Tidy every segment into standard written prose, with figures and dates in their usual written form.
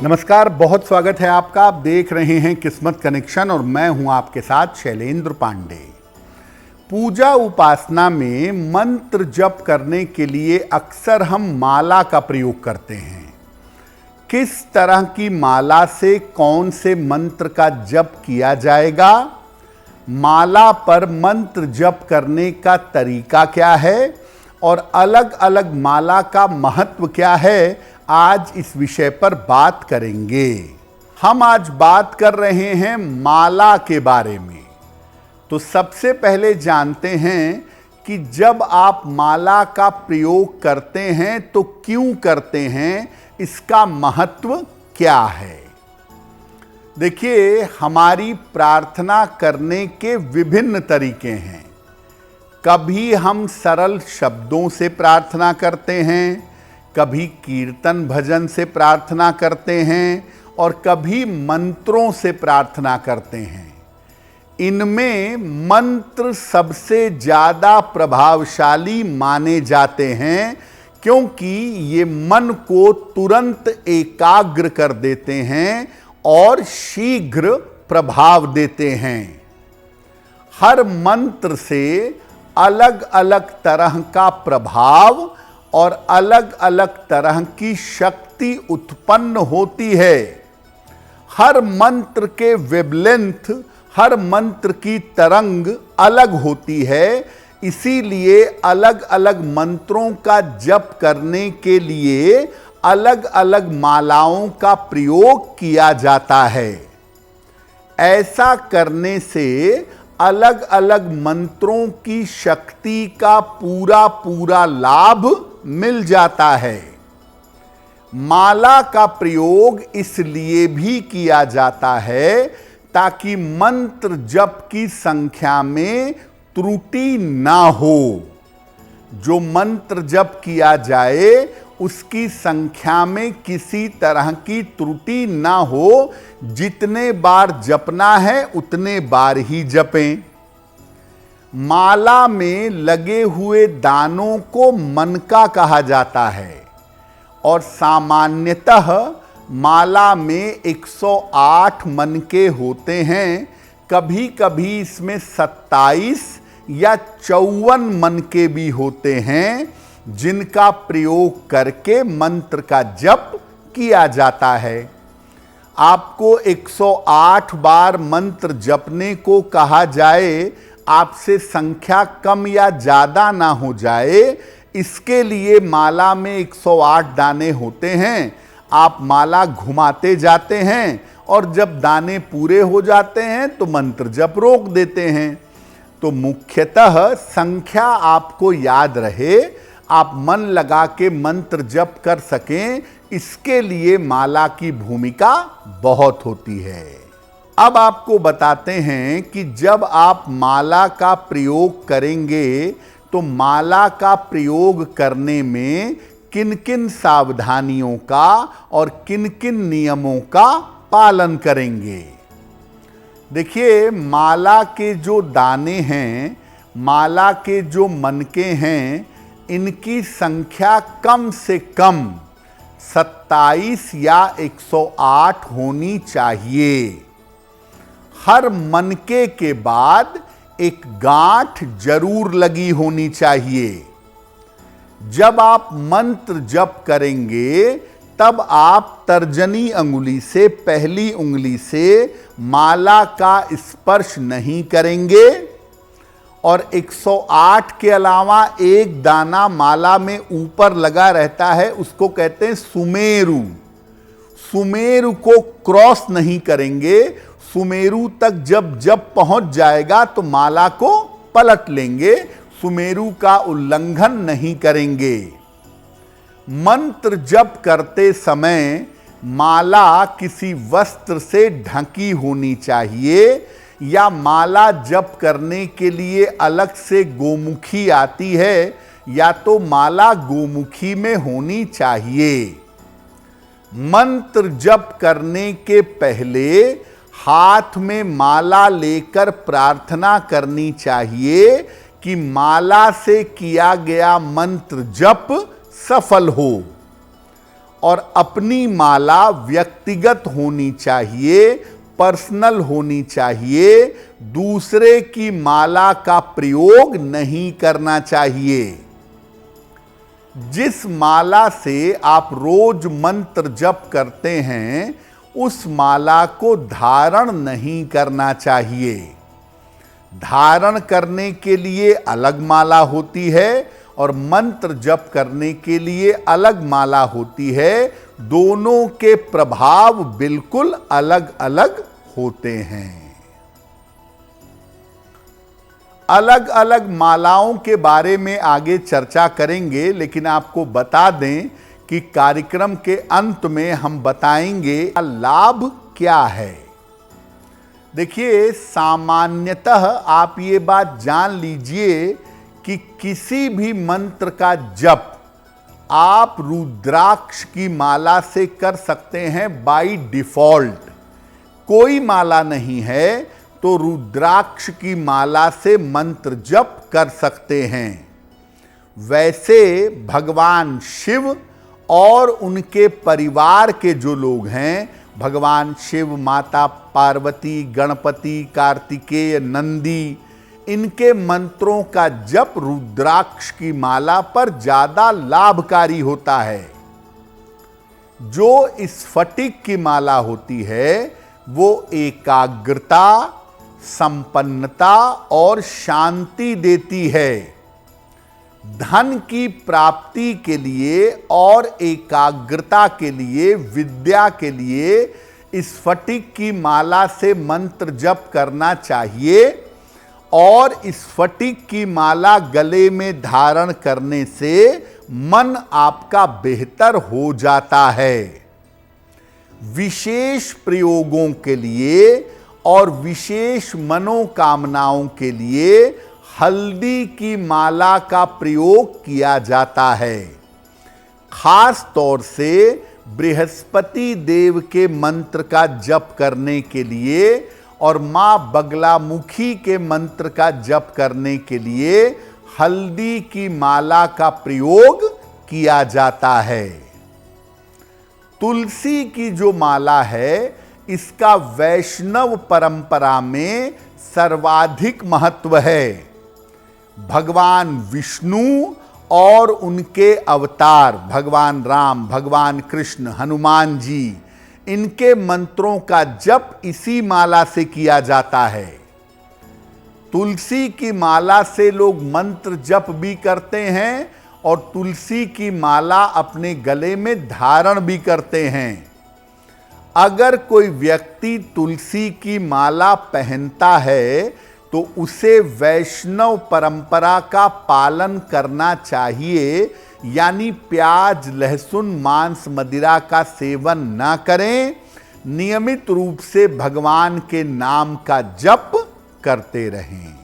नमस्कार, बहुत स्वागत है आपका। आप देख रहे हैं किस्मत कनेक्शन और मैं हूं आपके साथ शैलेंद्र पांडे। पूजा उपासना में मंत्र जप करने के लिए अक्सर हम माला का प्रयोग करते हैं। किस तरह की माला से कौन से मंत्र का जप किया जाएगा, माला पर मंत्र जप करने का तरीका क्या है और अलग अलग माला का महत्व क्या है, आज इस विषय पर बात करेंगे। हम आज बात कर रहे हैं माला के बारे में। तो सबसे पहले जानते हैं कि जब आप माला का प्रयोग करते हैं तो क्यों करते हैं, इसका महत्व क्या है। देखिए, हमारी प्रार्थना करने के विभिन्न तरीके हैं। कभी हम सरल शब्दों से प्रार्थना करते हैं, कभी कीर्तन भजन से प्रार्थना करते हैं और कभी मंत्रों से प्रार्थना करते हैं। इनमें मंत्र सबसे ज़्यादा प्रभावशाली माने जाते हैं क्योंकि ये मन को तुरंत एकाग्र कर देते हैं और शीघ्र प्रभाव देते हैं। हर मंत्र से अलग अलग तरह का प्रभाव और अलग अलग तरह की शक्ति उत्पन्न होती है। हर मंत्र के वेवलेंथ, हर मंत्र की तरंग अलग होती है। इसीलिए अलग अलग मंत्रों का जप करने के लिए अलग अलग मालाओं का प्रयोग किया जाता है। ऐसा करने से अलग अलग मंत्रों की शक्ति का पूरा लाभ मिल जाता है। माला का प्रयोग इसलिए भी किया जाता है ताकि मंत्र जप की संख्या में त्रुटि ना हो। जो मंत्र जप किया जाए उसकी संख्या में किसी तरह की त्रुटि ना हो। जितने बार जपना है उतने बार ही जपें। माला में लगे हुए दानों को मनका कहा जाता है और सामान्यतः माला में 108 मनके होते हैं। कभी कभी इसमें 27 या 54 मनके भी होते हैं जिनका प्रयोग करके मंत्र का जप किया जाता है। आपको 108 बार मंत्र जपने को कहा जाए, आपसे संख्या कम या ज़्यादा ना हो जाए, इसके लिए माला में 108 दाने होते हैं। आप माला घुमाते जाते हैं और जब दाने पूरे हो जाते हैं तो मंत्र जप रोक देते हैं। तो मुख्यतः संख्या आपको याद रहे, आप मन लगा के मंत्र जप कर सकें, इसके लिए माला की भूमिका बहुत होती है। अब आपको बताते हैं कि जब आप माला का प्रयोग करेंगे तो माला का प्रयोग करने में किन किन सावधानियों का और किन किन नियमों का पालन करेंगे। देखिए, माला के जो दाने हैं, माला के जो मनके हैं, इनकी संख्या कम से कम 27 या 108 होनी चाहिए। हर मनके के बाद एक गांठ जरूर लगी होनी चाहिए। जब आप मंत्र जप करेंगे तब आप तर्जनी अंगुली से, पहली उंगली से माला का स्पर्श नहीं करेंगे और 108 के अलावा एक दाना माला में ऊपर लगा रहता है, उसको कहते हैं सुमेरु। सुमेरु को क्रॉस नहीं करेंगे। सुमेरु तक जब पहुंच जाएगा तो माला को पलट लेंगे। सुमेरु का उल्लंघन नहीं करेंगे। मंत्र जप करते समय माला किसी वस्त्र से ढकी होनी चाहिए या माला जप करने के लिए अलग से गोमुखी आती है, या तो माला गोमुखी में होनी चाहिए। मंत्र जप करने के पहले हाथ में माला लेकर प्रार्थना करनी चाहिए कि माला से किया गया मंत्र जप सफल हो। और अपनी माला व्यक्तिगत होनी चाहिए, पर्सनल होनी चाहिए। दूसरे की माला का प्रयोग नहीं करना चाहिए। जिस माला से आप रोज मंत्र जप करते हैं, उस माला को धारण नहीं करना चाहिए। धारण करने के लिए अलग माला होती है और मंत्र जप करने के लिए अलग माला होती है। दोनों के प्रभाव बिल्कुल अलग अलग होते हैं। अलग अलग मालाओं के बारे में आगे चर्चा करेंगे, लेकिन आपको बता दें कि कार्यक्रम के अंत में हम बताएंगे लाभ क्या है। देखिए, सामान्यतः आप ये बात जान लीजिए कि किसी भी मंत्र का जप आप रुद्राक्ष की माला से कर सकते हैं बाय डिफॉल्ट। कोई माला नहीं है तो रुद्राक्ष की माला से मंत्र जप कर सकते हैं। वैसे भगवान शिव और उनके परिवार के जो लोग हैं, भगवान शिव, माता पार्वती, गणपति, कार्तिकेय, नंदी, इनके मंत्रों का जप रुद्राक्ष की माला पर ज्यादा लाभकारी होता है। जो स्फटिक की माला होती है वो एकाग्रता, संपन्नता और शांति देती है। धन की प्राप्ति के लिए और एकाग्रता के लिए, विद्या के लिए स्फटिक की माला से मंत्र जप करना चाहिए। और स्फटिक की माला गले में धारण करने से मन आपका बेहतर हो जाता है। विशेष प्रयोगों के लिए और विशेष मनोकामनाओं के लिए हल्दी की माला का प्रयोग किया जाता है। खास तौर से बृहस्पति देव के मंत्र का जप करने के लिए और मां बगलामुखी के मंत्र का जप करने के लिए हल्दी की माला का प्रयोग किया जाता है। तुलसी की जो माला है, इसका वैष्णव परंपरा में सर्वाधिक महत्व है। भगवान विष्णु और उनके अवतार भगवान राम, भगवान कृष्ण, हनुमान जी, इनके मंत्रों का जप इसी माला से किया जाता है। तुलसी की माला से लोग मंत्र जप भी करते हैं और तुलसी की माला अपने गले में धारण भी करते हैं। अगर कोई व्यक्ति तुलसी की माला पहनता है तो उसे वैष्णव परंपरा का पालन करना चाहिए, यानी प्याज, लहसुन, मांस, मदिरा का सेवन ना करें। नियमित रूप से भगवान के नाम का जप करते रहें।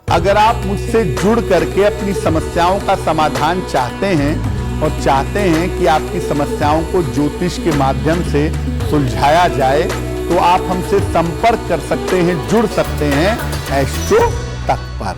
अगर आप मुझसे जुड़ करके अपनी समस्याओं का समाधान चाहते हैं और चाहते हैं कि आपकी समस्याओं को ज्योतिष के माध्यम से सुलझाया जाए, तो आप हमसे संपर्क कर सकते हैं, जुड़ सकते हैं एस्ट्रो तक पर।